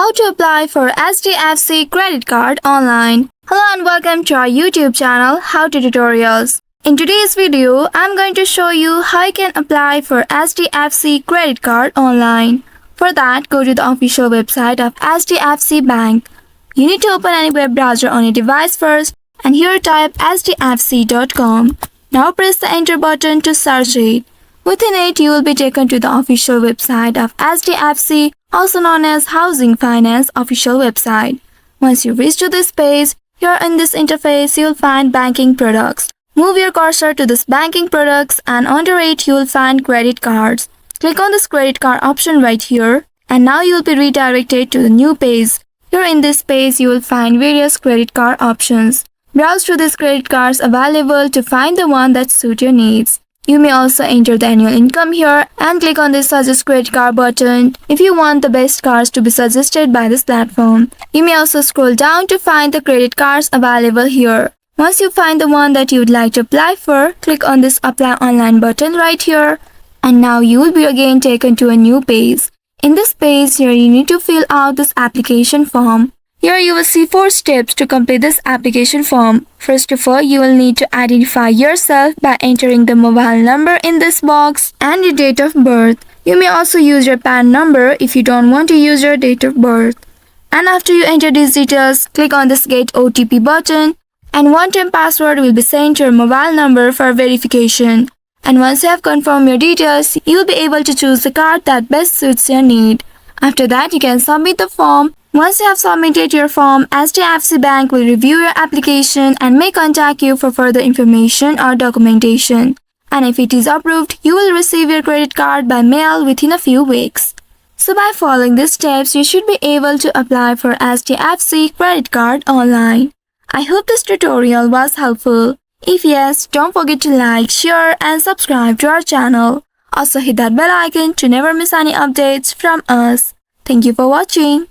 How to apply for HDFC credit card online. Hello and welcome to our YouTube channel How to Tutorials. In today's video, I'm going to show you how you can apply for HDFC credit card online. For that, go to the official website of HDFC Bank. You need to open any web browser on your device first and here type hdfc.com. Now press the enter button to search it. Within it, you will be taken to the official website of HDFC, also known as Housing Finance official website. Once you reach to this page, here in this interface, you will find banking products. Move your cursor to this banking products and under it, you will find credit cards. Click on this credit card option right here and now you will be redirected to the new page. Here in this page, you will find various credit card options. Browse through these credit cards available to find the one that suits your needs. You may also enter the annual income here and click on this suggest credit card button if you want the best cards to be suggested by this platform. You may also scroll down to find the credit cards available here. Once you find the one that you would like to apply for, click on this apply online button right here and now you will be again taken to a new page. In this page here you need to fill out this application form. Here you will see 4 steps to complete this application form. First of all, you will need to identify yourself by entering the mobile number in this box and your date of birth. You may also use your PAN number if you don't want to use your date of birth. And after you enter these details, click on this Get OTP button and one-time password will be sent to your mobile number for verification. And once you have confirmed your details, you will be able to choose the card that best suits your need. After that, you can submit the form. Once you have submitted your form, HDFC Bank will review your application and may contact you for further information or documentation. And if it is approved, you will receive your credit card by mail within a few weeks. So by following these steps, you should be able to apply for HDFC credit card online. I hope this tutorial was helpful. If yes, don't forget to like, share and subscribe to our channel. Also hit that bell icon to never miss any updates from us. Thank you for watching.